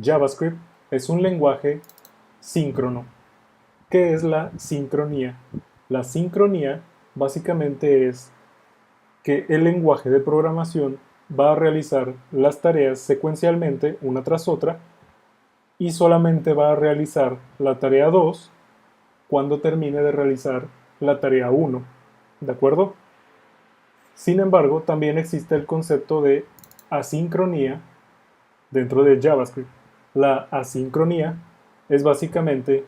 JavaScript es un lenguaje síncrono. ¿Qué es la sincronía? La sincronía básicamente es que el lenguaje de programación va a realizar las tareas secuencialmente una tras otra y solamente va a realizar la tarea 2 cuando termine de realizar la tarea 1. ¿De acuerdo? Sin embargo, también existe el concepto de asincronía dentro de JavaScript. La asincronía es básicamente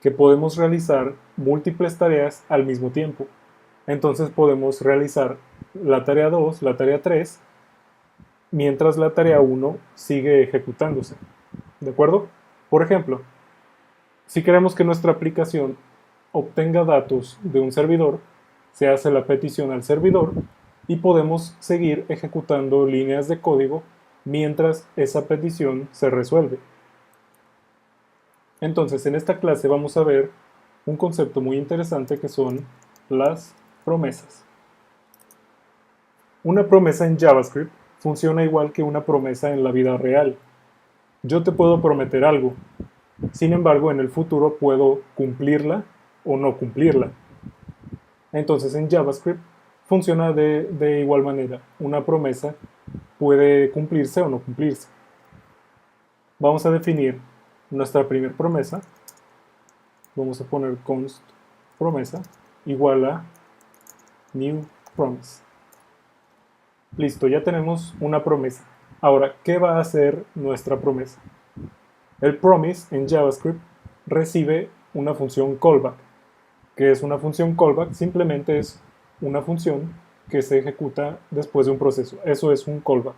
que podemos realizar múltiples tareas al mismo tiempo. Entonces podemos realizar la tarea 2, la tarea 3, mientras la tarea 1 sigue ejecutándose. ¿De acuerdo? Por ejemplo, si queremos que nuestra aplicación obtenga datos de un servidor, se hace la petición al servidor y podemos seguir ejecutando líneas de código mientras esa petición se resuelve. Entonces, en esta clase vamos a ver un concepto muy interesante que son las promesas. Una promesa en JavaScript funciona igual que una promesa en la vida real. Yo te puedo prometer algo, sin embargo, en el futuro puedo cumplirla o no cumplirla. Entonces, en JavaScript funciona de igual manera. Una promesa puede cumplirse o no cumplirse. Vamos a definir nuestra primera promesa. Vamos a poner const promesa igual a new promise. Listo, ya tenemos una promesa. Ahora, ¿qué va a hacer nuestra promesa? El promise en JavaScript recibe una función callback. ¿Qué es una función callback? Simplemente es una función que se ejecuta después de un proceso. Eso es un callback.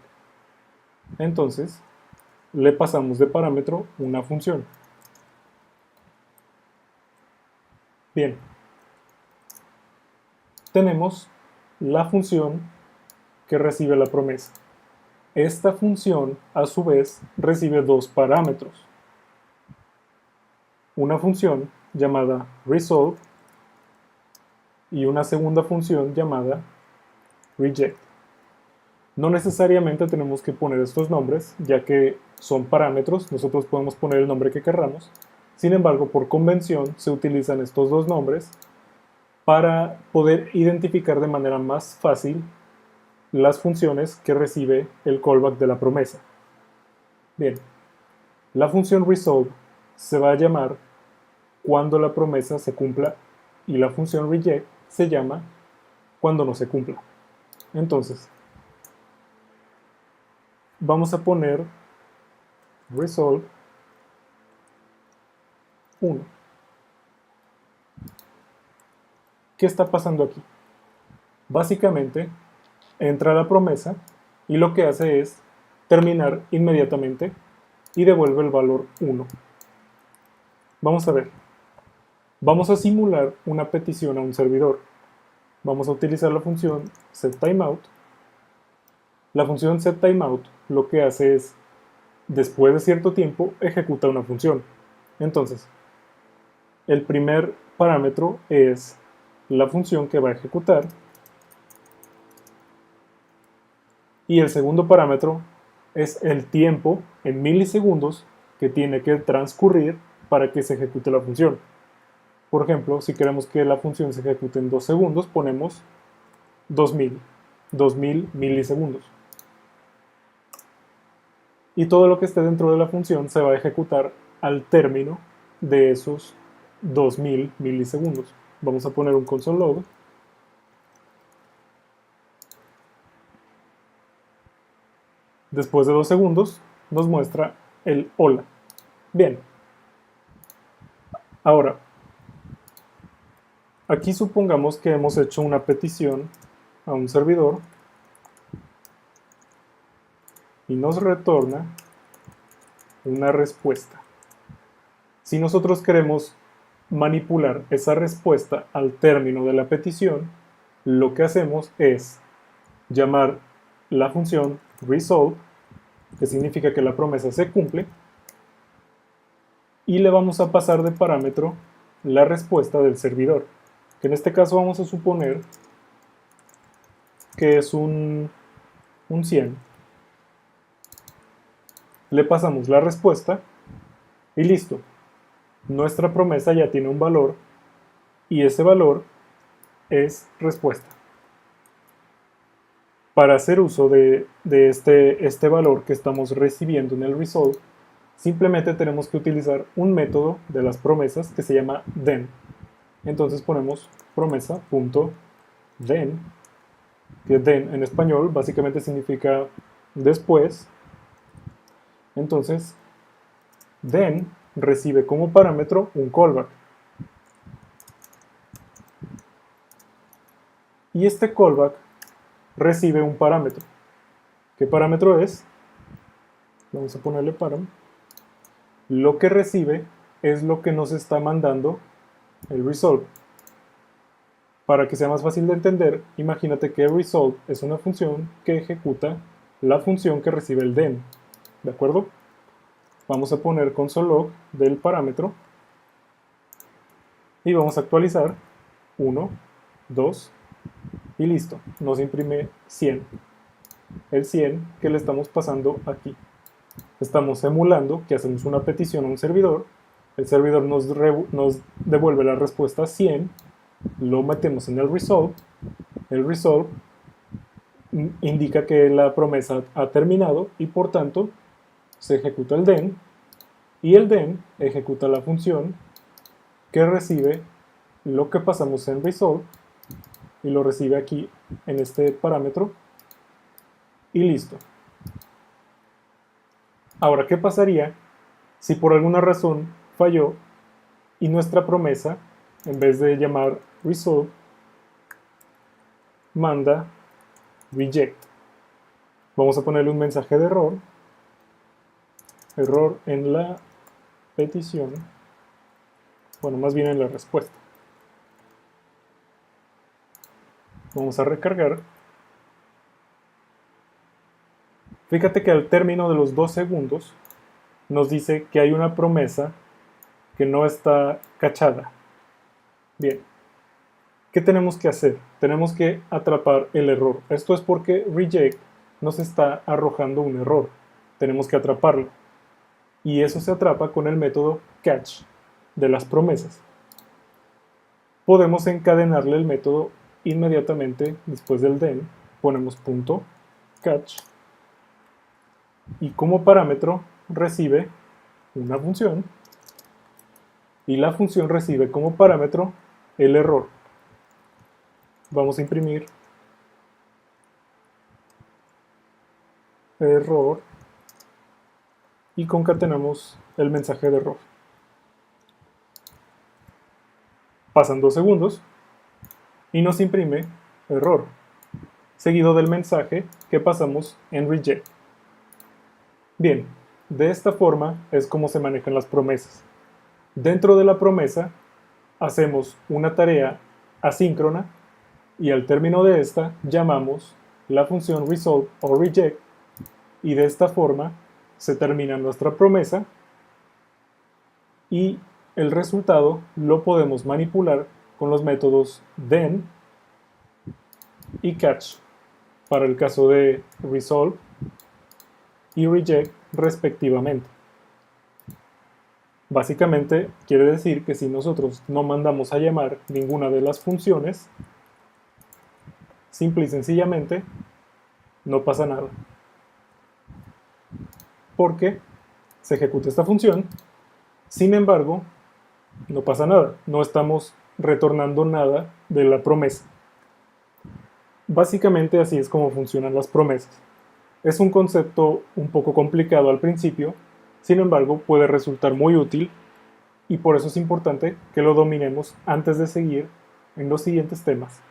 Entonces, le pasamos de parámetro una función. Bien. Tenemos la función que recibe la promesa. Esta función, a su vez, recibe dos parámetros. Una función llamada resolve y una segunda función llamada reject. No necesariamente tenemos que poner estos nombres, ya que son parámetros, nosotros podemos poner el nombre que queramos. Sin embargo, por convención se utilizan estos dos nombres para poder identificar de manera más fácil las funciones que recibe el callback de la promesa. Bien, la función resolve se va a llamar cuando la promesa se cumpla y la función reject se llama cuando no se cumpla. Entonces, vamos a poner resolve 1. ¿Qué está pasando aquí? Básicamente, entra la promesa y lo que hace es terminar inmediatamente y devuelve el valor 1. Vamos a ver. Vamos a simular una petición a un servidor. Vamos a utilizar la función setTimeout. La función setTimeout lo que hace es, después de cierto tiempo, ejecuta una función. Entonces, el primer parámetro es la función que va a ejecutar y el segundo parámetro es el tiempo en milisegundos que tiene que transcurrir para que se ejecute la función. Por ejemplo, si queremos que la función se ejecute en 2 segundos, ponemos 2000 milisegundos. Y todo lo que esté dentro de la función se va a ejecutar al término de esos 2000 milisegundos. Vamos a poner un console log. Después de 2 segundos nos muestra el hola. Bien. Ahora, aquí supongamos que hemos hecho una petición a un servidor y nos retorna una respuesta. Si nosotros queremos manipular esa respuesta al término de la petición, lo que hacemos es llamar la función resolve, que significa que la promesa se cumple, y le vamos a pasar de parámetro la respuesta del servidor, que en este caso vamos a suponer que es un 100. le pasamos la respuesta y listo. Nuestra promesa ya tiene un valor y ese valor es respuesta. Para hacer uso de este valor que estamos recibiendo en el resolve, simplemente tenemos que utilizar un método de las promesas que se llama then. Entonces ponemos promesa.then, que then en español básicamente significa después. Entonces, then recibe como parámetro un callback. Y este callback recibe un parámetro. ¿Qué parámetro es? Vamos a ponerle parámetro. Lo que recibe es lo que nos está mandando el resolve. Para que sea más fácil de entender, imagínate que resolve es una función que ejecuta la función que recibe el then. ¿De acuerdo? Vamos a poner console.log del parámetro y vamos a actualizar 1, 2 y listo. Nos imprime 100. El 100 que le estamos pasando aquí. Estamos emulando que hacemos una petición a un servidor, el servidor nos devuelve la respuesta 100, lo metemos en el resolve indica que la promesa ha terminado y por tanto se ejecuta el then y el then ejecuta la función que recibe lo que pasamos en resolve y lo recibe aquí en este parámetro y listo. Ahora, ¿qué pasaría si por alguna razón falló y nuestra promesa, en vez de llamar resolve, manda reject? Vamos a ponerle un mensaje de error en la petición, bueno, más bien en la respuesta. Vamos a recargar. Fíjate que al término de los 2 segundos nos dice que hay una promesa que no está cachada. Bien, ¿qué tenemos que hacer? Tenemos que atrapar el error. Esto es porque reject nos está arrojando un error. Tenemos que atraparlo. Y eso se atrapa con el método catch de las promesas. Podemos encadenarle el método inmediatamente después del then. Ponemos punto catch y como parámetro recibe una función y la función recibe como parámetro el error. Vamos a imprimir error y concatenamos el mensaje de error. Pasan 2 segundos y nos imprime error, seguido del mensaje que pasamos en reject. Bien, de esta forma es como se manejan las promesas. Dentro de la promesa hacemos una tarea asíncrona y al término de esta llamamos la función resolve o reject y de esta forma se termina nuestra promesa y el resultado lo podemos manipular con los métodos then y catch para el caso de resolve y reject respectivamente. Básicamente quiere decir que si nosotros no mandamos a llamar ninguna de las funciones, simple y sencillamente no pasa nada. Porque se ejecuta esta función, sin embargo, no pasa nada, no estamos retornando nada de la promesa. Básicamente así es como funcionan las promesas. Es un concepto un poco complicado al principio, sin embargo puede resultar muy útil y por eso es importante que lo dominemos antes de seguir en los siguientes temas.